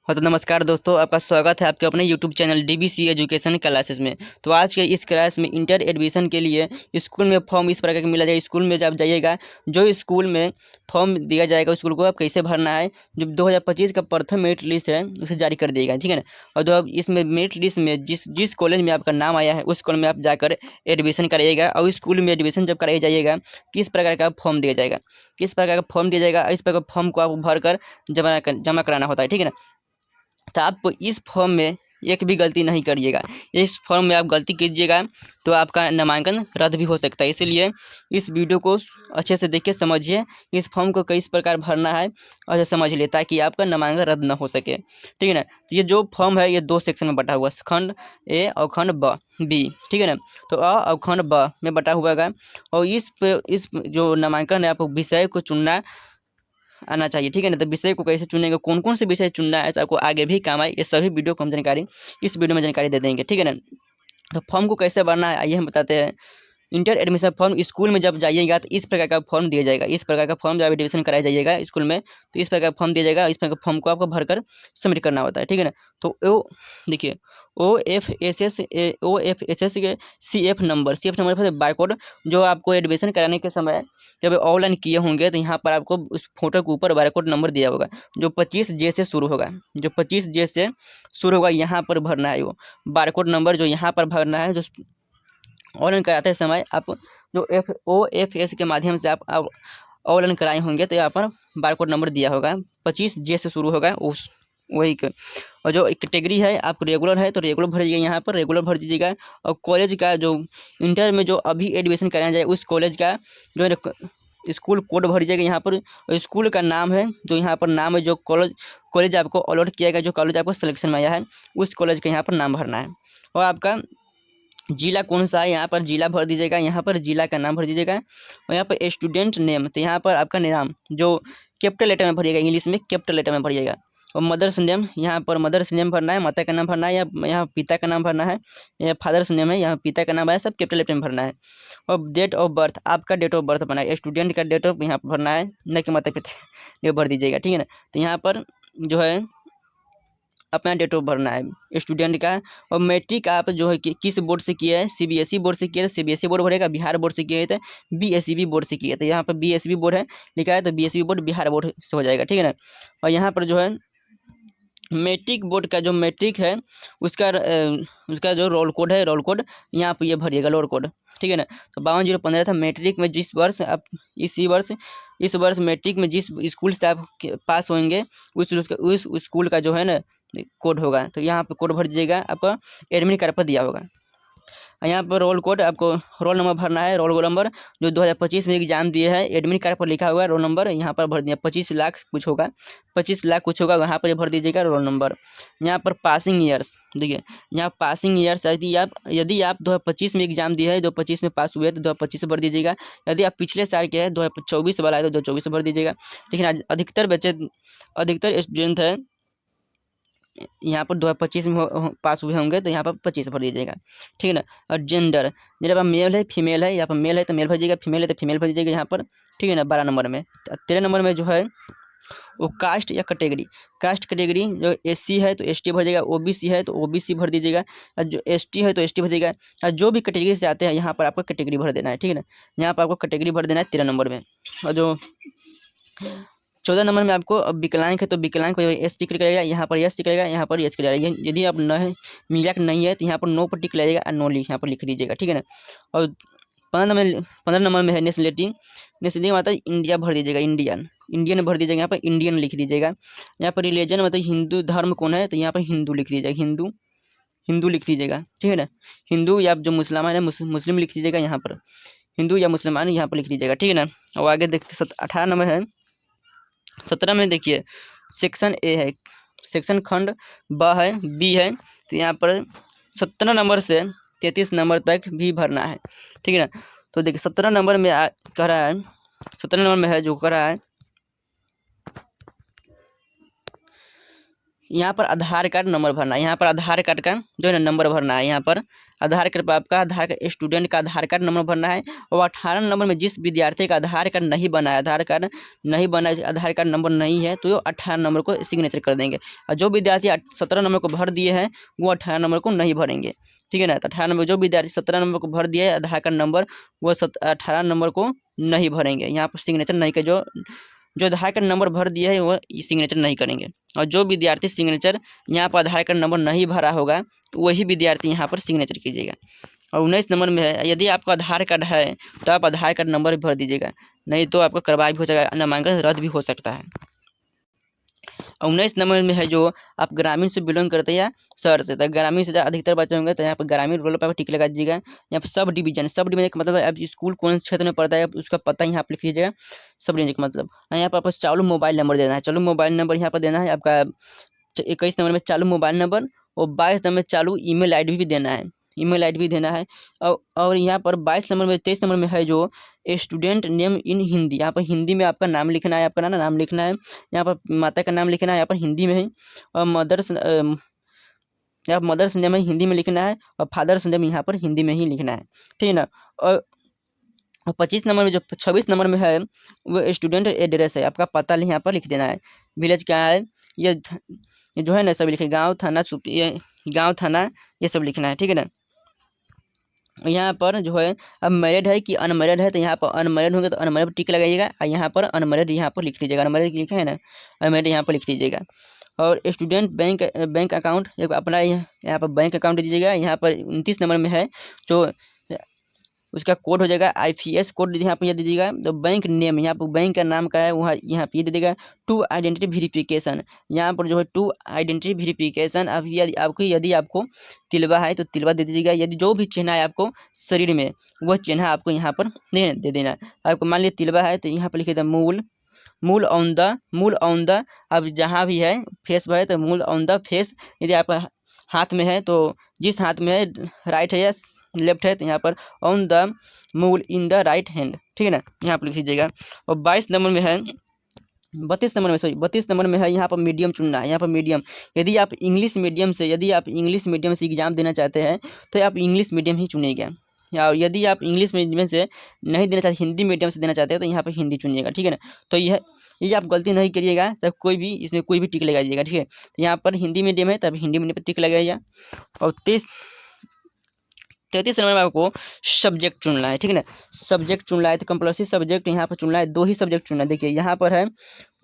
हाँ तो नमस्कार दोस्तों, आपका स्वागत है आपके अपने YouTube channel DBC education classes में। तो आज के इस क्लास में इंटर एडमिशन के लिए स्कूल में फॉर्म इस प्रकार का मिला जाएगा। स्कूल में जब जाइएगा, जो स्कूल में फॉर्म दिया जाएगा स्कूल को आप कैसे भरना है। जो 2025 का प्रथम मेरिट लिस्ट है उसे जारी कर दिएगा, ठीक है ना। और जो अब इसमें मेरिट लिस्ट में जिस जिस कॉलेज में आपका नाम आया है उस कॉलेज में आप जाकर एडमिशन कराइएगा। और स्कूल में एडमिशन जब कराया जाइएगा, किस प्रकार का फॉर्म दिया जाएगा, किस प्रकार का फॉर्म दिया जाएगा, इस प्रकार फॉर्म को आप भर कर जमा कराना होता है, ठीक है ना। तो आप इस फॉर्म में एक भी गलती नहीं करिएगा। इस फॉर्म में आप गलती कीजिएगा तो आपका नामांकन रद्द भी हो सकता है। इसलिए इस वीडियो को अच्छे से देखिए, समझिए इस फॉर्म को किस प्रकार भरना है और समझ लिए, ताकि आपका नामांकन रद्द ना हो सके, ठीक है ना। तो ये जो फॉर्म है ये दो सेक्शन में बटा हुआ है, खंड ए और खंड बी, ठीक है ना। तो अ और खंड ब में बटा हुआ है। और इस जो नामांकन है, आपको विषय को चुनना आना चाहिए, ठीक है ना। तो विषय को कैसे चुनेंगे, कौन कौन से विषय चुनना है, तो आपको आगे भी काम आए, ये सभी वीडियो को हम जानकारी इस वीडियो में जानकारी दे देंगे, ठीक है ना। तो फॉर्म को कैसे भरना है आइए हम बताते हैं। इंटर एडमिशन फॉर्म स्कूल में जब जाइएगा तो इस प्रकार का फॉर्म दिया जाएगा। इस प्रकार का फॉर्म जब एडमिशन कराया जाइएगा स्कूल में तो इस प्रकार का फॉर्म दिया जाएगा। इस प्रकार का फॉर्म को आपको भरकर सबमिट करना होता है, ठीक है ना। तो देखिए ओ एफ एस एस के सी एफ नंबर पर बारकोड, जो आपको एडमिशन कराने के समय जब ऑनलाइन किए होंगे तो यहाँ पर आपको उस फोटो के ऊपर बारकोड नंबर दिया होगा, जो 25J से शुरू होगा। जो 25J से शुरू होगा यहाँ पर भरना है वो बारकोड नंबर, जो यहाँ पर भरना है। जो ऑनलाइन कराते समय आप जो OFS के माध्यम से आप ऑनलाइन कराए होंगे तो यहाँ पर बारकोड नंबर दिया होगा, 25J से शुरू होगा उस वही का। और जो कैटेगरी है आप रेगुलर है तो रेगुलर भर दीजिएगा, यहाँ पर रेगुलर भर दीजिएगा। और कॉलेज का जो इंटर में जो अभी एडमिशन कराया जाए उस कॉलेज का जो है स्कूल कोड भर दीजिएगा यहाँ पर। स्कूल का नाम है, जो यहाँ पर नाम है, जो कॉलेज आपको अलॉट किया गया, जो कॉलेज आपको सिलेक्शन में आया है उस कॉलेज का यहाँ पर नाम भरना है। और आपका जिला कौन सा है, यहाँ पर जिला भर दीजिएगा, यहाँ पर जिला का नाम भर दीजिएगा। और यहाँ पर स्टूडेंट नेम, तो यहाँ पर आपका नाम जो कैपिटल लेटर में भरिएगा, इंग्लिश में कैपिटल लेटर में भरिएगा। और मदर्स नेम, यहाँ पर मदर्स नेम भरना है, माता का नाम भरना है, या यहाँ पिता का नाम भरना है, या फादर्स नेम है, यहाँ पिता का नाम है, सब कैपिटल लेटर में भरना है। और डेट ऑफ बर्थ, आपका डेट ऑफ बर्थ भरना है, स्टूडेंट का डेट ऑफ यहाँ पर भरना है, न कि माता पिता ये भर दीजिएगा, ठीक है ना। तो यहाँ पर जो है अपना डेट ऑफ भरना है स्टूडेंट का। और मैट्रिक आप जो है किस बोर्ड से किया है, CBSE बोर्ड से किया है तो CBSE बोर्ड भरेगा। बिहार बोर्ड से किया है तो BSEB बोर्ड से किया है, तो यहाँ पर BSEB बोर्ड है लिखा है तो BSEB बोर्ड बिहार बोर्ड से हो जाएगा, ठीक है ना। और यहाँ पर जो है मैट्रिक बोर्ड का जो मैट्रिक है उसका जो रोल कोड है, रोल कोड यहाँ पर ये भरिएगा, रोल कोड, ठीक है ना। तो 52-015 था। मैट्रिक में जिस वर्ष आप इस वर्ष मैट्रिक में जिस स्कूल से आप पास होंगे उस स्कूल का जो है ना कोड होगा, तो यहाँ पर कोड भर दीजिएगा, आपका एडमिट कार्ड पर दिया होगा। यहाँ पर रोल कोड, आपको रोल नंबर भरना है, रोल नंबर जो 2025 में एग्जाम दिए हैं एडमिट कार्ड पर लिखा हुआ है रोल नंबर, यहाँ पर भर दिया 25 लाख कुछ होगा, 25 लाख कुछ होगा, वहाँ पर भर दीजिएगा रोल नंबर। यहाँ पर पासिंग ईयर्स, देखिए यहाँ पासिंग ईयर्स, यदि आप 2025 में एग्जाम दिए है, 2025 में पास हुए तो 2025 भर दीजिएगा। यदि आप पिछले साल के हैं 2024 वाला है तो 2024 भर दीजिएगा। लेकिन अधिकतर स्टूडेंट है यहाँ पर 2025 में पास हुए होंगे तो यहाँ पर 25 भर दीजिएगा, ठीक है ना। और जेंडर, जब आप मेल है फीमेल है, यहाँ पर मेल है तो मेल भर दीजिएगा, फीमेल है तो फीमेल भर दीजिएगा यहाँ पर, ठीक है ना। 12 नंबर में। 13 नंबर में जो है वो कास्ट या कैटेगरी, कास्ट कैटेगरी जो SC है तो ST भर दीजिएगा, OBC है तो OBC भर दीजिएगा, और जो ST है तो ST भर दीजिएगा। और जो भी कैटेगरी से आते हैं यहाँ पर आपको कैटेगरी भर देना है, ठीक है ना। यहाँ पर आपको कैटेगरी भर देना है 13 नंबर में। और जो 14 नंबर में आपको अब विकलांग है तो विकलांग को एस टिक करेगा, यहाँ पर यस टिक करेगा, यहाँ पर यस करेगा। यदि आप न है मिलाक नहीं है तो यहाँ पर नो पर टिक लगाइएगा और नो यहाँ पर लिख दीजिएगा, ठीक है ना। और 15 नंबर में है नेशनलिटी मतलब इंडिया भर दीजिएगा, इंडियन भर दीजिएगा, यहाँ पर इंडियन लिख दीजिएगा। यहाँ पर रिलीजन मतलब हिंदू धर्म कौन है तो यहाँ पर हिंदू लिख दीजिएगा, हिंदू लिख दीजिएगा, ठीक है ना। हिंदू या जो मुसलमान है मुस्लिम लिख दीजिएगा, यहाँ पर हिंदू या मुसलमान यहाँ पर लिख दीजिएगा, ठीक है ना। और आगे देखते 18 नंबर है। 17 में देखिए सेक्शन ए है, सेक्शन खंड ब है, बी है, तो यहाँ पर 17 नंबर से 33 नंबर तक भी भरना है, ठीक है ना। तो देखिए 17 नंबर में कह रहा है, 17 नंबर में है जो कह रहा है यहाँ पर आधार कार्ड नंबर भरना है, यहाँ पर आधार कार्ड का जो है ना नंबर भरना है। यहाँ पर आधार कार्ड पर आपका आधार कार्ड स्टूडेंट का आधार कार्ड नंबर भरना है। और 18 नंबर में जिस विद्यार्थी का आधार कार्ड नहीं बना है, आधार कार्ड नहीं बना है, आधार कार्ड नंबर नहीं है, तो वो 18 नंबर को सिग्नेचर कर देंगे। और जो विद्यार्थी 17 नंबर को भर दिए हैं वो 18 नंबर को नहीं भरेंगे, ठीक है ना। तो 18 नंबर जो विद्यार्थी 17 नंबर को भर दिए आधार कार्ड नंबर, वो 18 नंबर को नहीं भरेंगे। यहाँ पर सिग्नेचर नहीं कर, जो जो आधार कार्ड नंबर भर दिया है वो सिग्नेचर नहीं करेंगे। और जो विद्यार्थी सिग्नेचर यहाँ पर आधार कार्ड नंबर नहीं भरा होगा तो वही विद्यार्थी यहाँ पर सिग्नेचर कीजिएगा। और 19 नंबर में है, यदि आपका आधार कार्ड है तो आप आधार कार्ड नंबर भर दीजिएगा, नहीं तो आपका कार्रवाई भी हो जाएगा, नामांकन रद्द भी हो सकता है। 19 नंबर में है जो आप ग्रामीण से बिलोंग करते हैं या शहर से, तो ग्रामीण से अधिकतर बच्चे होंगे तो यहाँ पर ग्रामीण रूरल पर टिक लगा दीजिएगा। यहाँ पर सब डिवीजन का मतलब है आप स्कूल कौन क्षेत्र में पढ़ता है उसका पता यहाँ पर लिख दीजिएगा। सब डिवीजन का मतलब यहाँ पर आपको चालू मोबाइल नंबर देना है, चालू मोबाइल नंबर यहाँ पर देना है आपका। 21 नंबर में चालू मोबाइल नंबर और 22 नंबर में चालू ईमेल आईडी भी देना है, ईमेल आईडी भी देना है। और यहाँ पर 22 नंबर में 23 नंबर में है जो स्टूडेंट नेम इन हिंदी, यहाँ पर हिंदी में आपका नाम लिखना है, आपका नाम लिखना है, यहाँ पर माता का नाम लिखना है यहाँ पर हिंदी में ही, और मदर्स नेम है हिंदी में लिखना है, और फादर्स नेम यहाँ पर हिंदी में ही लिखना है, ठीक है ना। और 25 नंबर में जो 26 नंबर में है वो स्टूडेंट एड्रेस है, आपका पता यहाँ पर लिख देना है। विलेज क्या है ये जो है ना सब लिखे, गांव थाना गांव थाना ये सब लिखना है, ठीक है ना। यहाँ पर जो है अब मैरिड है कि अनमैरिड है, तो यहाँ पर अनमैरिड होंगे तो अनमैरिड टिक लगाइएगा, और यहाँ पर अनमैरिड यहाँ पर लिख दीजिएगा, अनमैरिड लिखा है ना, अनमैरिड यहाँ पर लिख दीजिएगा। और स्टूडेंट बैंक अकाउंट अपना यहाँ पर बैंक अकाउंट दीजिएगा। यहाँ पर 29 नंबर में है जो उसका कोड हो जाएगा IFS कोड यहाँ पर दीजिएगा। तो बैंक नेम यहाँ पर बैंक का नाम का है वहाँ यहाँ पे दे देगा। टू आइडेंटिटी वेरिफिकेशन, यहाँ पर जो है टू आइडेंटिटी वेरिफिकेशन, अब यदि आपको तिलवा है तो तिलवा दे दीजिएगा। यदि जो भी चिन्ह है आपको शरीर में वह चिन्ह आपको यहाँ पर दे देना। आपको मान लीजिए तिलवा है तो यहाँ पर लिखिए मूल ऑन द, अब जहाँ भी है फेस है तो मूल ऑन द फेस। यदि आप हाथ में है तो जिस हाथ में है राइट है या लेफ्ट है तो यहाँ पर ऑन द मूल इन द राइट हैंड, ठीक है ना, यहाँ पर लिख लीजिएगा। और 22 नंबर में है 32 नंबर में है यहाँ पर मीडियम चुनना है। यहाँ पर मीडियम, यदि आप इंग्लिश मीडियम से एग्जाम देना चाहते हैं तो आप इंग्लिश मीडियम ही चुनिएगा। या यदि आप इंग्लिश मीडियम से नहीं देना चाहते, हिंदी मीडियम से देना चाहते हैं तो यहाँ पर हिंदी चुनिएगा, ठीक है ना। तो ये आप गलती नहीं करिएगा, तब कोई भी इसमें कोई भी टिक लगाइएगा, ठीक है। तो यहाँ पर हिंदी मीडियम है तब हिंदी मीडियम पर टिक लगाइएगा। और 33 नंबर में आपको सब्जेक्ट चुनना है, ठीक है ना। सब्जेक्ट चुनना है तो कंपल्सरी सब्जेक्ट यहाँ पर चुनना है, 2 ही सब्जेक्ट चुनना है। देखिए यहाँ पर है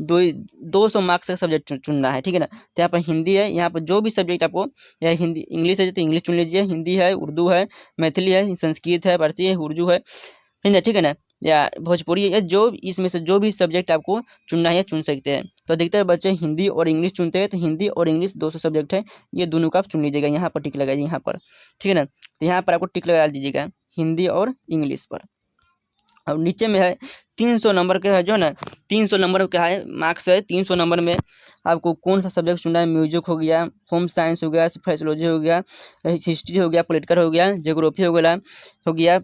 200 मार्क्स का सब्जेक्ट चुनना है, ठीक है ना। तो यहाँ पर हिंदी है, यहाँ पर जो भी सब्जेक्ट आपको या हिंदी इंग्लिश है तो इंग्लिश चुन लीजिए, हिंदी है, उर्दू है, मैथिली है, संस्कृत है, फारसी है, उर्दू है, हिंदी, ठीक है ना, या भोजपुरी या जो इसमें से जो भी सब्जेक्ट आपको चुनना है चुन सकते हैं। तो अधिकतर बच्चे हिंदी और इंग्लिश चुनते हैं, तो हिंदी और इंग्लिश 200 सब्जेक्ट है, ये दोनों का आप चुन लीजिएगा। यहाँ पर टिक लगाइए यहाँ पर, ठीक है ना। तो यहाँ पर आपको टिक लगा दीजिएगा हिंदी और इंग्लिश पर। अब नीचे में है 300 नंबर का है जो ना 300 नंबर का है मार्क्स है। 300 नंबर में आपको कौन सा सब्जेक्ट चुनना है, म्यूजिक हो गया, होम साइंस हो गया, सोशियोलॉजी हो गया, हिस्ट्री हो गया, पॉलिटिकल हो गया, ज्योग्राफी हो गया,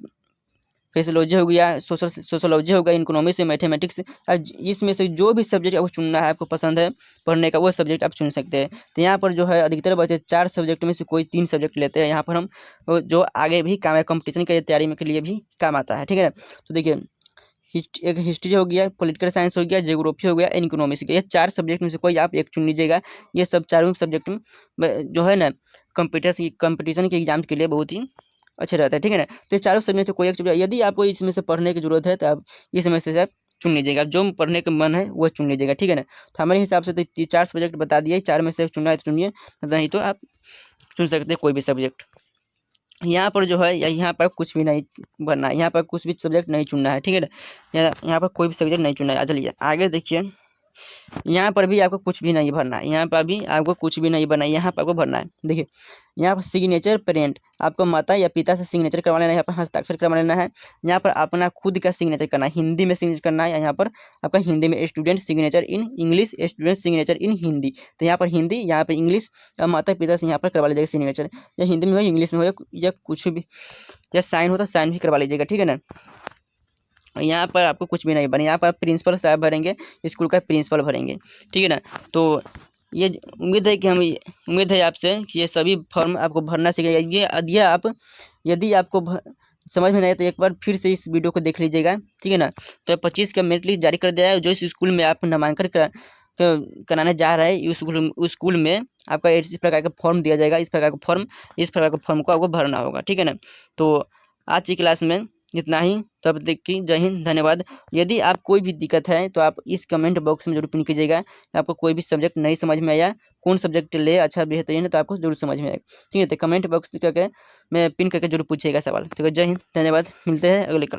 फिजियोलॉजी हो गया, सोशोलॉजी हो गया, इकोनॉमिक्स से मैथमेटिक्स। इसमें से जो भी सब्जेक्ट आपको चुनना है, आपको पसंद है पढ़ने का, वो सब्जेक्ट आप चुन सकते हैं। तो यहाँ पर जो है अधिकतर बच्चे 4 सब्जेक्ट में से कोई 3 सब्जेक्ट लेते हैं। यहाँ पर हम जो आगे भी काम है, कंपटीशन की तैयारी में के लिए भी काम आता है, ठीक है ना। तो देखिए एक हिस्ट्री हो गया, पॉलिटिकल साइंस हो गया, ज्योग्राफी हो गया, इकोनॉमिक्स हो गया, ये 4 सब्जेक्ट में से कोई आप एक चुन लीजिएगा। ये सब चारों सब्जेक्ट में जो है ना कंपटीशन के एग्जाम के लिए बहुत ही अच्छे रहता है, ठीक है ना। तो चारों सब्जेक्ट से कोई एक सब्जेक्ट, यदि आपको इसमें से पढ़ने की जरूरत है तो आप इसमें से आप चुन लीजिएगा, जो पढ़ने का मन है वो चुन लीजिएगा, ठीक है ना। तो हमारे हिसाब से तो 4 सब्जेक्ट बता दिए, 4 में से चुनना है तो चुनिए, नहीं तो आप चुन सकते हैं कोई भी सब्जेक्ट। यहाँ पर जो है यहाँ पर कुछ भी नहीं भरना है, यहाँ पर कुछ भी सब्जेक्ट नहीं चुनना है, ठीक है ना। यहाँ पर कोई भी सब्जेक्ट नहीं चुनना है। चलिए आगे देखिए, यहाँ पर भी आपको कुछ भी नहीं भरना है, यहाँ पर भी आपको कुछ भी नहीं भरना है, यहाँ पर आपको भरना है। देखिए यहाँ पर सिग्नेचर पेरेंट, आपको माता या पिता से सिग्नेचर करवा लेना है, यहाँ पर हस्ताक्षर करवा लेना है। यहाँ पर अपना खुद का सिग्नेचर करना है, हिंदी में सिग्नेचर करना है। यहाँ पर आपका हिंदी में student signature in English, student signature इन हिंदी। तो यहाँ पर हिंदी, यहाँ पर इंग्लिश, माता पिता से यहाँ पर करवा लीजिएगा सिग्नेचर, या हिंदी में हो, इंग्लिश में हो, या कुछ भी, या साइन हो तो साइन भी करवा लीजिएगा, ठीक है ना। यहाँ पर आपको कुछ भी नहीं भरेंगे, यहाँ पर प्रिंसिपल साहब भरेंगे, स्कूल का प्रिंसिपल भरेंगे, ठीक है ना। तो ये उम्मीद है आपसे कि ये सभी फॉर्म आपको भरना सीखेगा। ये आप यदि आपको समझ में नहीं आए तो एक बार फिर से इस वीडियो को देख लीजिएगा, ठीक है ना। तो 25 का मेरिट लिस्ट जारी कर दिया है। जो इस स्कूल में आप नामांकन कराने जा रहे हैं, उस स्कूल में आपका इस प्रकार का फॉर्म दिया जाएगा। इस प्रकार का फॉर्म को आपको भरना होगा, ठीक है ना। तो आज की क्लास में इतना ही। तो अब देखिए, जय हिंद, धन्यवाद। यदि आप कोई भी दिक्कत है तो आप इस कमेंट बॉक्स में जरूर पिन कीजिएगा। आपको कोई भी सब्जेक्ट नहीं समझ में आया, कौन सब्जेक्ट ले अच्छा बेहतरीन है, तो आपको जरूर समझ में आएगा, ठीक है। तो कमेंट बॉक्स करके मैं पिन करके जरूर पूछिएगा सवाल, ठीक है। जय हिंद, धन्यवाद, मिलते हैं अगले क्लास।